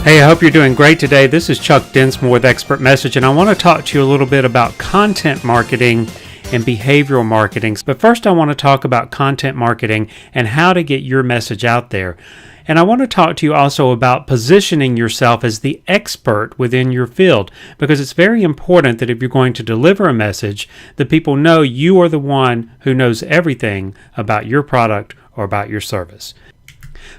Hey, I hope you're doing great today. This is Chuck Densmore with Expert Message, and I want to talk to you a little bit about content marketing and behavioral marketing. But first, I want to talk about content marketing and how to get your message out there. And I want to talk to you also about positioning yourself as the expert within your field, because it's very important that if you're going to deliver a message, that people know you are the one who knows everything about your product or about your service.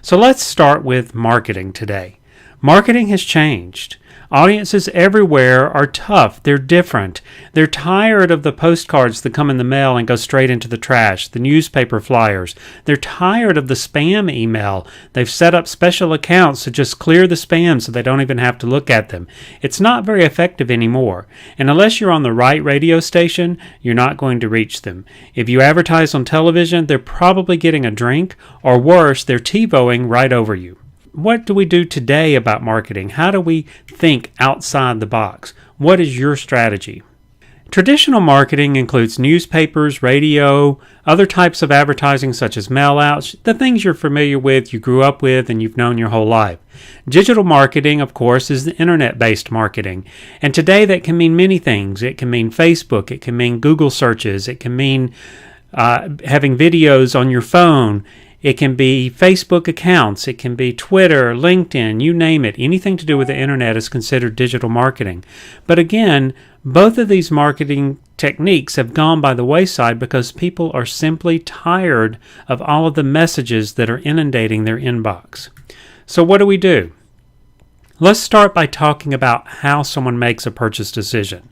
So let's start with marketing today. Marketing has changed. Audiences everywhere are tough. They're different. They're tired of the postcards that come in the mail and go straight into the trash, the newspaper flyers. They're tired of the spam email. They've set up special accounts to just clear the spam so they don't even have to look at them. It's not very effective anymore. And unless you're on the right radio station, you're not going to reach them. If you advertise on television, they're probably getting a drink, or worse, they're TiVoing right over you. What do we do today about marketing? How do we think outside the box? What is your strategy? Traditional marketing includes newspapers, radio, other types of advertising such as mail-outs, the things you're familiar with, you grew up with, and you've known your whole life. Digital marketing, of course, is the internet-based marketing. And today that can mean many things. It can mean Facebook. It can mean Google searches. It can mean having videos on your phone. It can be Facebook accounts, it can be Twitter, LinkedIn, you name it. Anything to do with the internet is considered digital marketing. But again, both of these marketing techniques have gone by the wayside because people are simply tired of all of the messages that are inundating their inbox. So what do? Let's start by talking about how someone makes a purchase decision.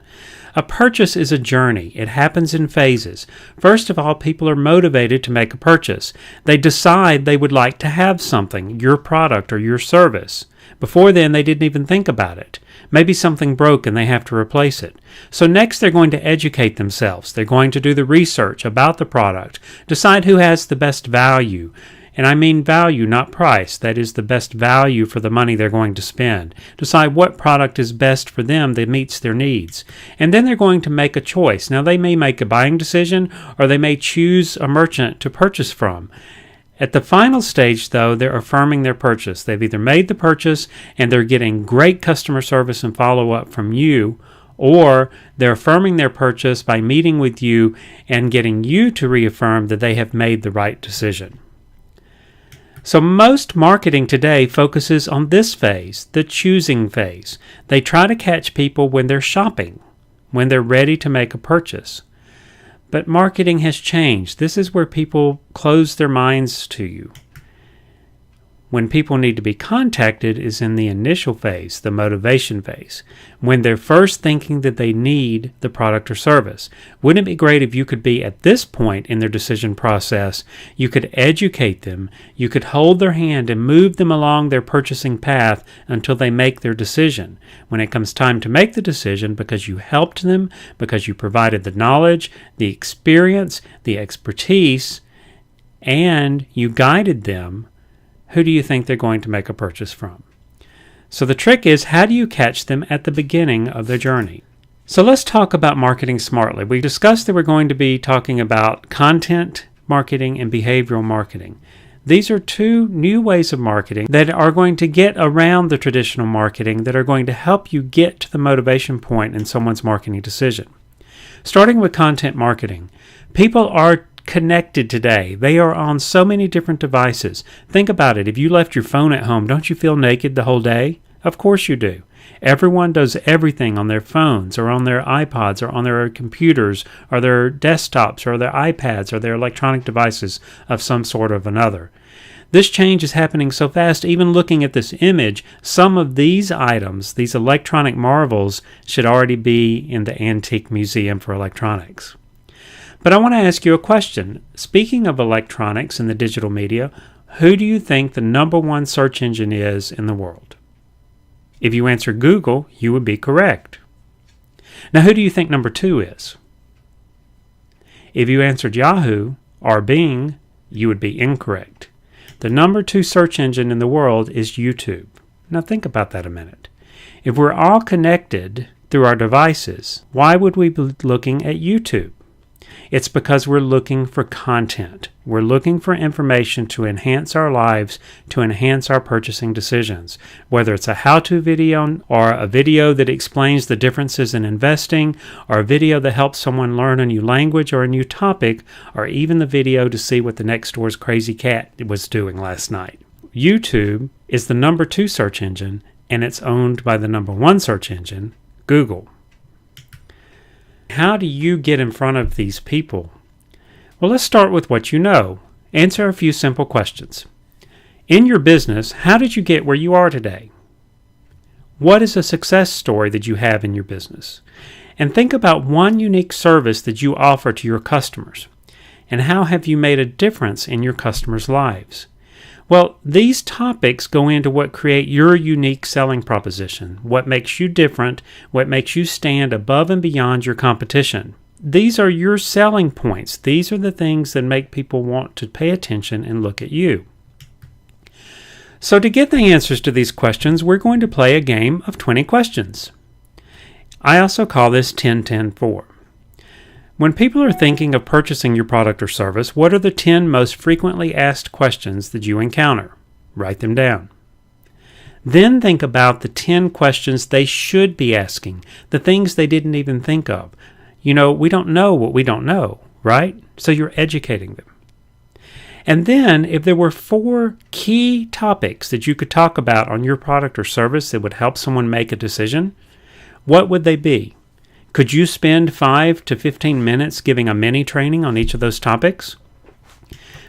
A purchase is a journey. It happens in phases. First of all, people are motivated to make a purchase. They decide they would like to have something, your product or your service. Before then, they didn't even think about it. Maybe something broke and they have to replace it. So next, they're going to educate themselves. They're going to do the research about the product, decide who has the best value. And I mean value, not price. That is the best value for the money they're going to spend. Decide what product is best for them that meets their needs. And then they're going to make a choice. Now, they may make a buying decision, or they may choose a merchant to purchase from. At the final stage, though, they're affirming their purchase. They've either made the purchase and they're getting great customer service and follow-up from you, or they're affirming their purchase by meeting with you and getting you to reaffirm that they have made the right decision. So most marketing today focuses on this phase, the choosing phase. They try to catch people when they're shopping, when they're ready to make a purchase. But marketing has changed. This is where people close their minds to you. When people need to be contacted is in the initial phase, the motivation phase, when they're first thinking that they need the product or service. Wouldn't it be great if you could be at this point in their decision process, you could educate them, you could hold their hand and move them along their purchasing path until they make their decision. When it comes time to make the decision, because you helped them, because you provided the knowledge, the experience, the expertise, and you guided them, who do you think they're going to make a purchase from? So the trick is, how do you catch them at the beginning of their journey? So let's talk about marketing smartly. We discussed that we're going to be talking about content marketing and behavioral marketing. These are two new ways of marketing that are going to get around the traditional marketing, that are going to help you get to the motivation point in someone's marketing decision. Starting with content marketing, people are connected today. They are on so many different devices. Think about it. If you left your phone at home, don't you feel naked the whole day? Of course you do. Everyone does everything on their phones or on their iPods or on their computers or their desktops or their iPads or their electronic devices of some sort or another. This change is happening so fast, even looking at this image, some of these items, these electronic marvels, should already be in the Antique Museum for Electronics. But I want to ask you a question. Speaking of electronics and the digital media, who do you think the number one search engine is in the world? If you answer Google, you would be correct. Now, who do you think number 2 is? If you answered Yahoo or Bing, you would be incorrect. The number 2 search engine in the world is YouTube. Now think about that a minute. If we're all connected through our devices, why would we be looking at YouTube? It's because we're looking for content. We're looking for information to enhance our lives, to enhance our purchasing decisions. Whether it's a how-to video or a video that explains the differences in investing, or a video that helps someone learn a new language or a new topic, or even the video to see what the next door's crazy cat was doing last night. YouTube is the number 2 search engine, and it's owned by the number 1 search engine, Google. How do you get in front of these people? Well, let's start with what you know. Answer a few simple questions. In your business, how did you get where you are today? What is a success story that you have in your business? And think about one unique service that you offer to your customers. And how have you made a difference in your customers' lives? Well, these topics go into what create your unique selling proposition, what makes you different, what makes you stand above and beyond your competition. These are your selling points. These are the things that make people want to pay attention and look at you. So to get the answers to these questions, we're going to play a game of 20 questions. I also call this 10-10-4. When people are thinking of purchasing your product or service, what are the 10 most frequently asked questions that you encounter? Write them down. Then think about the 10 questions they should be asking, the things they didn't even think of. You know, we don't know what we don't know, right? So you're educating them. And then if there were 4 key topics that you could talk about on your product or service that would help someone make a decision, what would they be? Could you spend 5 to 15 minutes giving a mini training on each of those topics?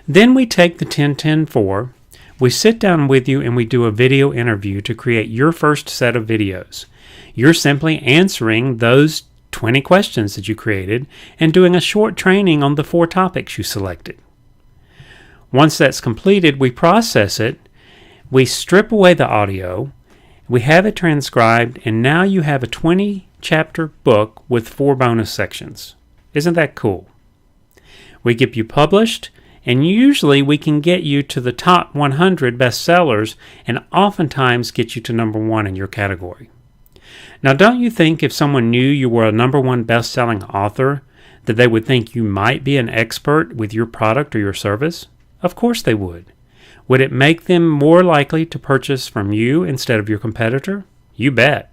Then we take the 10-10-4, we sit down with you and we do a video interview to create your first set of videos. You're simply answering those 20 questions that you created and doing a short training on the 4 topics you selected. Once that's completed, we process it, we strip away the audio, we have it transcribed, and now you have a 20-chapter book with 4 bonus sections. Isn't that cool? We get you published, and usually we can get you to the top 100 bestsellers and oftentimes get you to number 1 in your category. Now, don't you think if someone knew you were a number 1 best-selling author that they would think you might be an expert with your product or your service? Of course they would. Would it make them more likely to purchase from you instead of your competitor? You bet.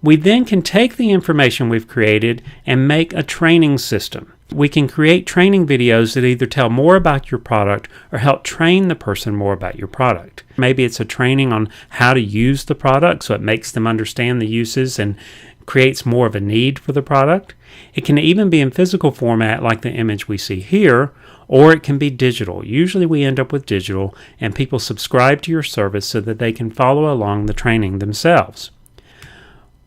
We then can take the information we've created and make a training system. We can create training videos that either tell more about your product or help train the person more about your product. Maybe it's a training on how to use the product so it makes them understand the uses and creates more of a need for the product. It can even be in physical format like the image we see here, or it can be digital. Usually we end up with digital, and people subscribe to your service so that they can follow along the training themselves.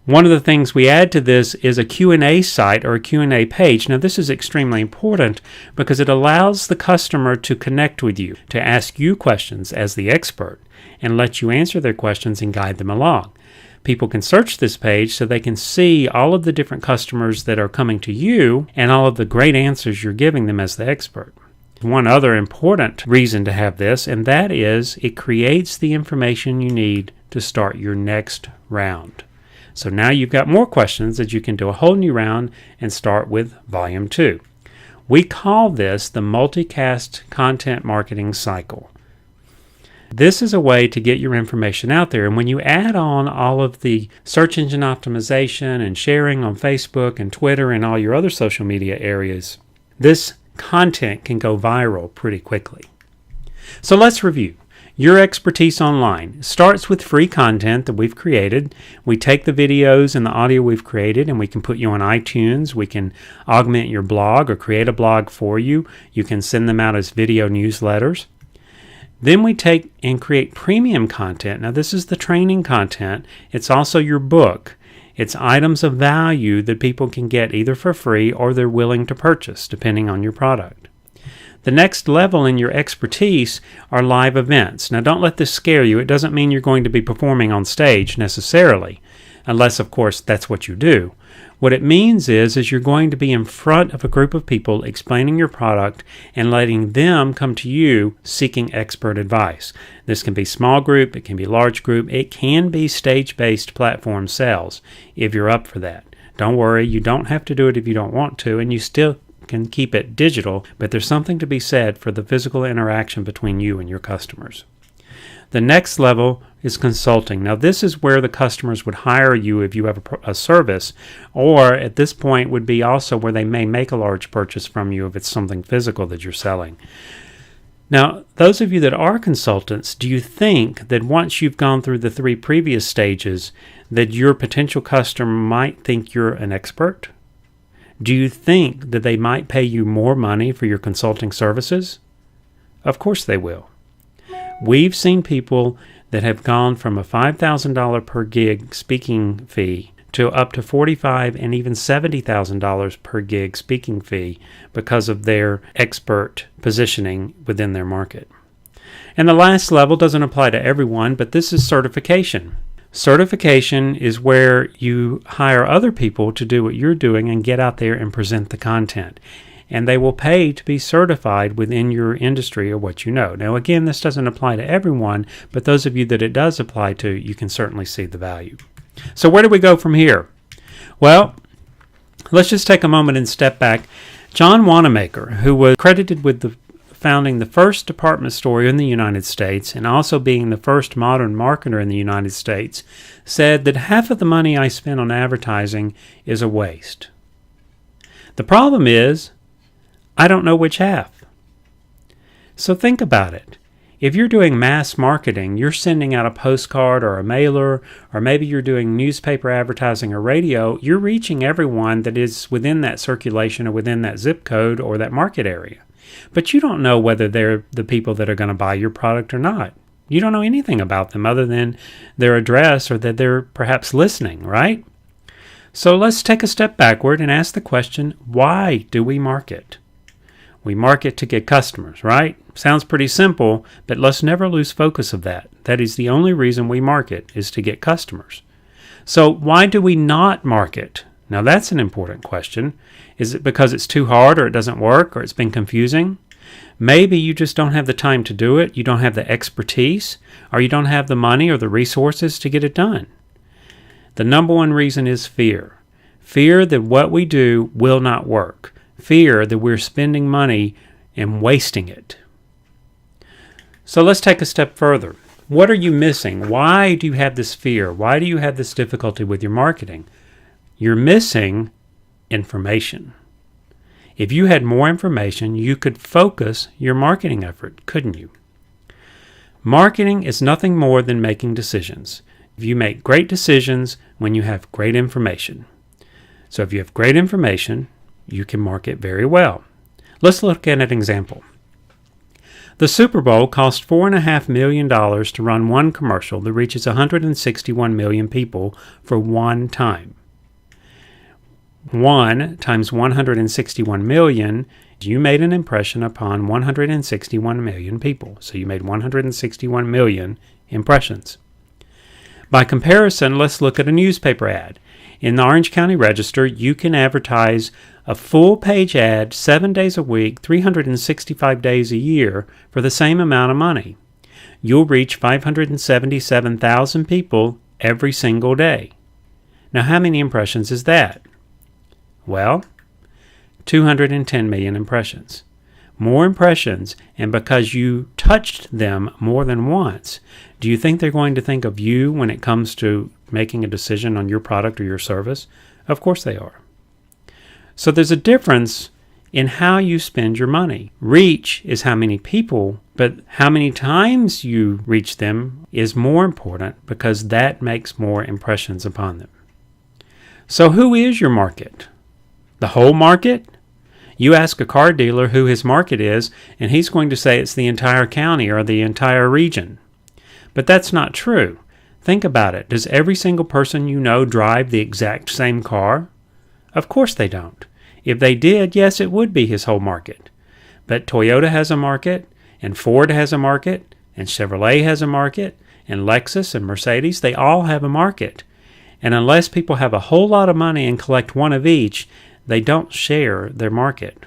One of the things we add to this is a Q&A site or a Q&A page. Now, this is extremely important because it allows the customer to connect with you, to ask you questions as the expert, and let you answer their questions and guide them along. People can search this page so they can see all of the different customers that are coming to you and all of the great answers you're giving them as the expert. One other important reason to have this, and that is it creates the information you need to start your next round. So now you've got more questions that you can do a whole new round and start with Volume 2. We call this the multicast content marketing cycle. This is a way to get your information out there, and when you add on all of the search engine optimization and sharing on Facebook and Twitter and all your other social media areas, this content can go viral pretty quickly. So let's review. Your expertise online starts with free content that we've created. We take the videos and the audio we've created and we can put you on iTunes. We can augment your blog or create a blog for you. You can send them out as video newsletters. Then we take and create premium content. Now this is the training content. It's also your book. It's items of value that people can get either for free or they're willing to purchase, depending on your product. The next level in your expertise are live events. Now don't let this scare you. It doesn't mean you're going to be performing on stage necessarily, unless of course that's what you do. What it means is you're going to be in front of a group of people explaining your product and letting them come to you seeking expert advice. This can be small group, it can be large group, it can be stage-based platform sales if you're up for that. Don't worry, you don't have to do it if you don't want to, and you still can keep it digital, but there's something to be said for the physical interaction between you and your customers. The next level is consulting. Now, this is where the customers would hire you if you have a service, or at this point would be also where they may make a large purchase from you if it's something physical that you're selling. Now, those of you that are consultants, do you think that once you've gone through the 3 previous stages, that your potential customer might think you're an expert? Do you think that they might pay you more money for your consulting services? Of course they will. We've seen people that have gone from a $5,000 per gig speaking fee to up to $45,000 and even $70,000 per gig speaking fee because of their expert positioning within their market. And the last level doesn't apply to everyone, but this is certification. Certification is where you hire other people to do what you're doing and get out there and present the content. And they will pay to be certified within your industry or what you know. Now, again, this doesn't apply to everyone, but those of you that it does apply to, you can certainly see the value. So where do we go from here? Well, let's just take a moment and step back. John Wanamaker, who was credited with founding the first department store in the United States and also being the first modern marketer in the United States, said that half of the money I spend on advertising is a waste. The problem is, I don't know which half. So think about it. If you're doing mass marketing, you're sending out a postcard or a mailer, or maybe you're doing newspaper advertising or radio, you're reaching everyone that is within that circulation or within that zip code or that market area. But you don't know whether they're the people that are going to buy your product or not. You don't know anything about them other than their address or that they're perhaps listening, right? So let's take a step backward and ask the question, why do we market? We market to get customers, right? Sounds pretty simple, but let's never lose focus of that. That is the only reason we market, is to get customers. So why do we not market? Now that's an important question. Is it because it's too hard or it doesn't work or it's been confusing? Maybe you just don't have the time to do it, you don't have the expertise, or you don't have the money or the resources to get it done. The number one reason is fear. Fear that what we do will not work. Fear that we're spending money and wasting it. So let's take a step further. What are you missing? Why do you have this fear? Why do you have this difficulty with your marketing? You're missing information. If you had more information, you could focus your marketing effort, couldn't you? Marketing is nothing more than making decisions. You make great decisions when you have great information. So if you have great information, you can market very well. Let's look at an example. The Super Bowl cost $4.5 million to run one commercial that reaches 161 million people for one time. 1 times 161 million, you made an impression upon 161 million people. So you made 161 million impressions. By comparison, let's look at a newspaper ad. In the Orange County Register, you can advertise a full-page ad 7 days a week, 365 days a year for the same amount of money. You'll reach 577,000 people every single day. Now, how many impressions is that? Well, 210 million impressions. More impressions, and because you touched them more than once, do you think they're going to think of you when it comes to making a decision on your product or your service? Of course they are. So there's a difference in how you spend your money. Reach is how many people, but how many times you reach them is more important because that makes more impressions upon them. So who is your market? The whole market? You ask a car dealer who his market is, and he's going to say it's the entire county or the entire region. But that's not true. Think about it. Does every single person you know drive the exact same car? Of course they don't. If they did, yes, it would be his whole market. But Toyota has a market, and Ford has a market, and Chevrolet has a market, and Lexus and Mercedes, they all have a market. And unless people have a whole lot of money and collect one of each, they don't share their market.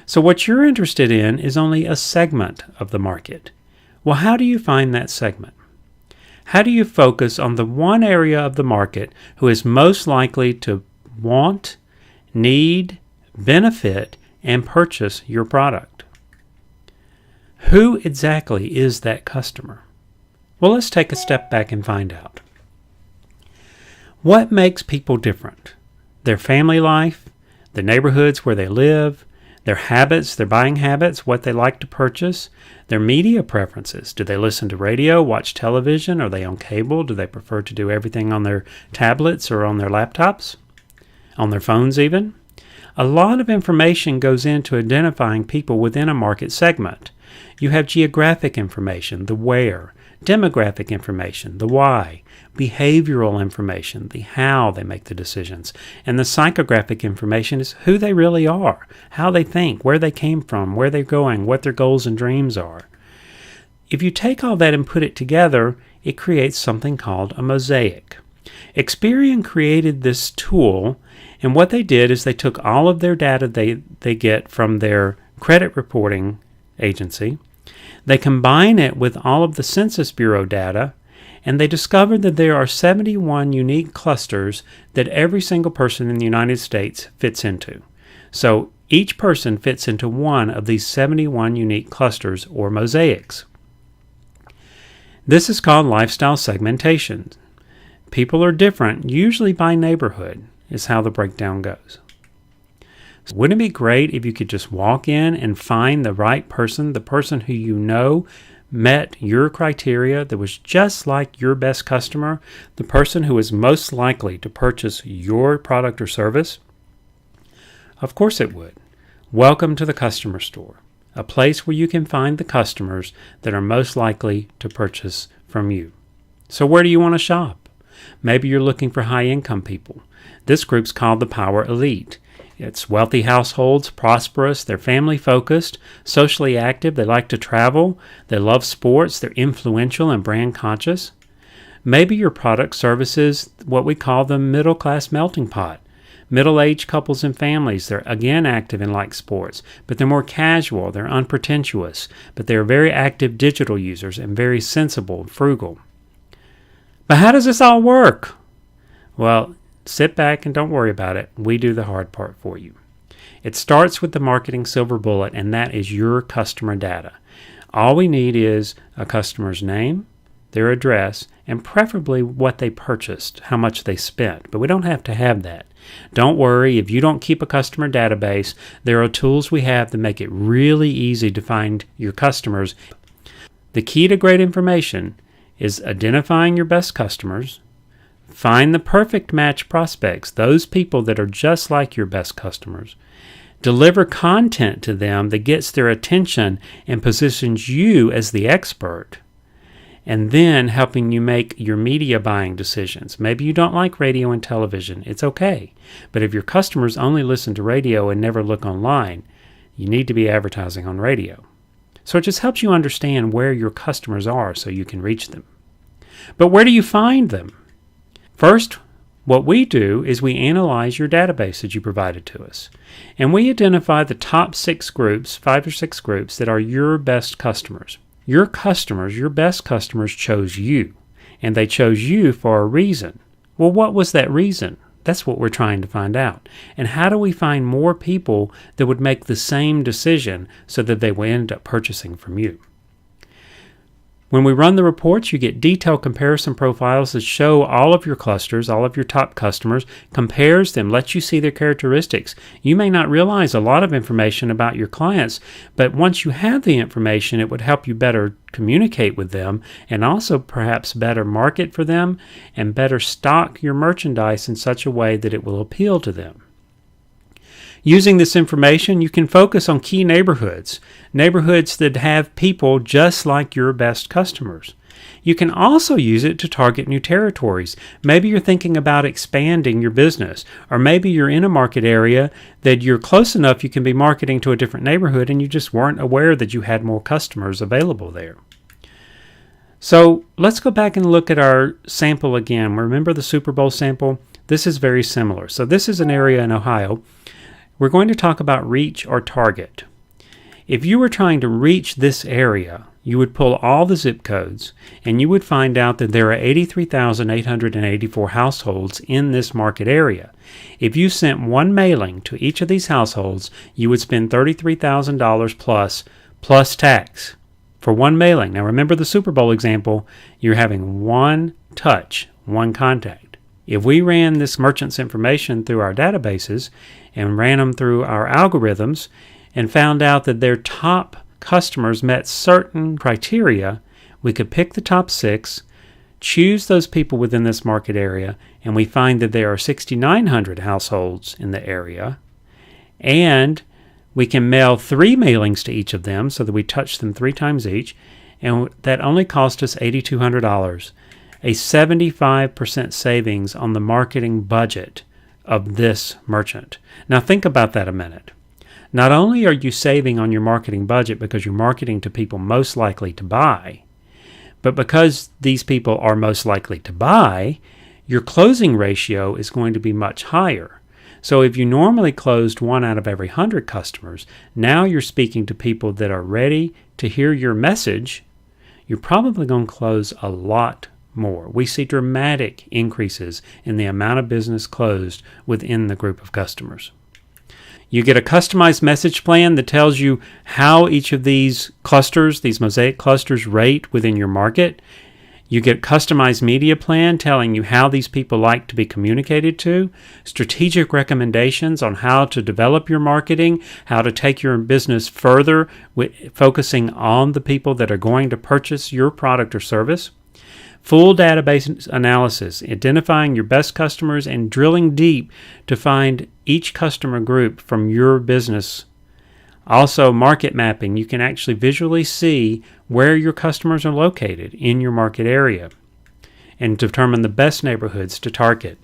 So what you're interested in is only a segment of the market. Well, how do you find that segment? How do you focus on the one area of the market who is most likely to want, need, benefit, and purchase your product. Who exactly is that customer? Well, let's take a step back and find out. What makes people different? Their family life, the neighborhoods where they live, their habits, their buying habits, what they like to purchase, their media preferences. Do they listen to radio, watch television? Are they on cable? Do they prefer to do everything on their tablets or on their laptops? On their phones even? A lot of information goes into identifying people within a market segment. You have geographic information, the where, demographic information, the why, behavioral information, the how they make the decisions, and the psychographic information is who they really are, how they think, where they came from, where they're going, what their goals and dreams are. If you take all that and put it together, it creates something called a mosaic. Experian created this tool, and what they did is they took all of their data they get from their credit reporting agency, they combine it with all of the Census Bureau data, and they discovered that there are 71 unique clusters that every single person in the United States fits into. So each person fits into one of these 71 unique clusters or mosaics. This is called lifestyle segmentation. People are different, usually by neighborhood, is how the breakdown goes. So wouldn't it be great if you could just walk in and find the right person, the person who you know met your criteria, that was just like your best customer, the person who is most likely to purchase your product or service? Of course it would. Welcome to the customer store, a place where you can find the customers that are most likely to purchase from you. So where do you want to shop? Maybe you're looking for high-income people. This group's called the Power Elite. It's wealthy households, prosperous, they're family-focused, socially active, they like to travel, they love sports, they're influential and brand-conscious. Maybe your product services what we call the middle-class melting pot. Middle-aged couples and families, they're again active and like sports, but they're more casual, they're unpretentious, but they're very active digital users and very sensible and frugal. But how does this all work? Well, sit back and don't worry about it. We do the hard part for you. It starts with the marketing silver bullet, and that is your customer data. All we need is a customer's name, their address, and preferably what they purchased, how much they spent. But we don't have to have that. Don't worry, if you don't keep a customer database, there are tools we have to make it really easy to find your customers. The key to great information is identifying your best customers. Find the perfect match prospects, those people that are just like your best customers. Deliver content to them that gets their attention and positions you as the expert. And then helping you make your media buying decisions. Maybe you don't like radio and television. It's okay. But if your customers only listen to radio and never look online, you need to be advertising on radio. So it just helps you understand where your customers are so you can reach them. But where do you find them? First, what we do is we analyze your database that you provided to us, and we identify the top 6 groups, 5 or 6 groups that are your best customers. Your customers, your best customers chose you, and they chose you for a reason. Well, what was that reason? That's what we're trying to find out. And how do we find more people that would make the same decision so that they will end up purchasing from you? When we run the reports, you get detailed comparison profiles that show all of your clusters, all of your top customers, compares them, lets you see their characteristics. You may not realize a lot of information about your clients, but once you have the information, it would help you better communicate with them and also perhaps better market for them and better stock your merchandise in such a way that it will appeal to them. Using this information, you can focus on key neighborhoods that have people just like your best customers. You can also use it to target new territories. Maybe you're thinking about expanding your business, or maybe you're in a market area that you're close enough you can be marketing to a different neighborhood and you just weren't aware that you had more customers available there. So let's go back and look at our sample again. Remember the Super Bowl sample? This is very similar. So this is an area in Ohio. We're going to talk about reach or target. If you were trying to reach this area you would pull all the zip codes, and you would find out that there are 83,884 households in this market area. If you sent one mailing to each of these households, you would spend $33,000 plus tax for one mailing. Now remember the Super Bowl example, you're having one touch, one contact. If we ran this merchant's information through our databases and ran them through our algorithms and found out that their top customers met certain criteria, we could pick the top 6, choose those people within this market area, and we find that there are 6,900 households in the area, and we can mail 3 mailings to each of them so that we touch them 3 times each, and that only cost us $8,200, a 75% savings on the marketing budget of this merchant. Now think about that a minute. Not only are you saving on your marketing budget because you're marketing to people most likely to buy, but because these people are most likely to buy, your closing ratio is going to be much higher. So if you normally closed 1 out of every 100 customers, now you're speaking to people that are ready to hear your message, you're probably going to close a lot more. We see dramatic increases in the amount of business closed within the group of customers. You get a customized message plan that tells you how each of these clusters, these mosaic clusters, rate within your market. You get a customized media plan telling you how these people like to be communicated to, strategic recommendations on how to develop your marketing, how to take your business further, focusing on the people that are going to purchase your product or service. Full database analysis, identifying your best customers and drilling deep to find each customer group from your business. Also, market mapping. You can actually visually see where your customers are located in your market area and determine the best neighborhoods to target.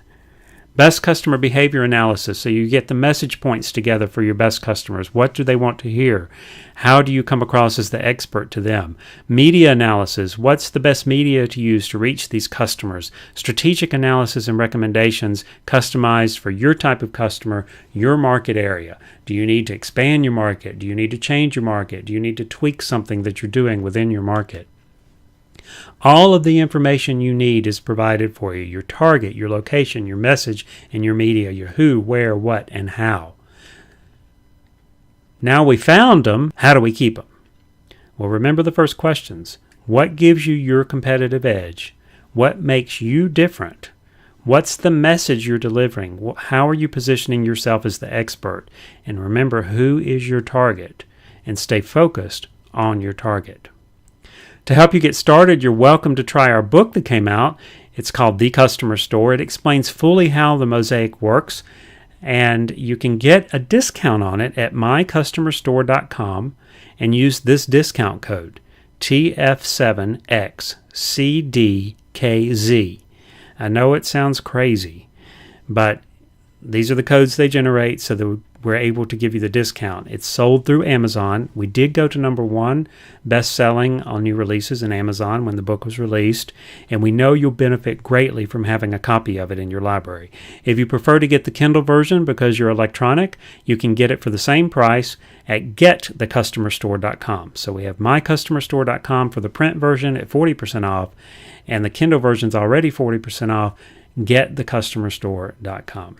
Best customer behavior analysis, so you get the message points together for your best customers. What do they want to hear? How do you come across as the expert to them? Media analysis, what's the best media to use to reach these customers? Strategic analysis and recommendations customized for your type of customer, your market area. Do you need to expand your market? Do you need to change your market? Do you need to tweak something that you're doing within your market? All of the information you need is provided for you. Your target, your location, your message, and your media, your who, where, what, and how. Now we found them, how do we keep them? Well, remember the first questions. What gives you your competitive edge? What makes you different? What's the message you're delivering? How are you positioning yourself as the expert? And remember, who is your target? And stay focused on your target. To help you get started, you're welcome to try our book that came out. It's called The Customer Store. It explains fully how the Mosaic works, and you can get a discount on it at mycustomerstore.com and use this discount code, TF7XCDKZ. I know it sounds crazy, but these are the codes they generate so that we're able to give you the discount. It's sold through Amazon. We did go to number 1 best-selling on new releases in Amazon when the book was released, and we know you'll benefit greatly from having a copy of it in your library. If you prefer to get the Kindle version because you're electronic, you can get it for the same price at getthecustomerstore.com. So we have mycustomerstore.com for the print version at 40% off, and the Kindle version's already 40% off, getthecustomerstore.com.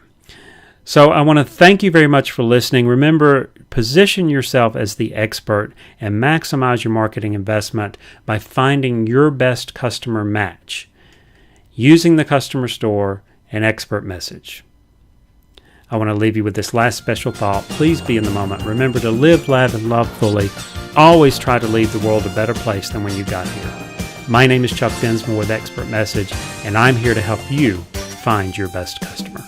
So I want to thank you very much for listening. Remember, position yourself as the expert and maximize your marketing investment by finding your best customer match using the customer store and expert message. I want to leave you with this last special thought. Please be in the moment. Remember to live, laugh, and love fully. Always try to leave the world a better place than when you got here. My name is Chuck Densmore with Expert Message, and I'm here to help you find your best customer.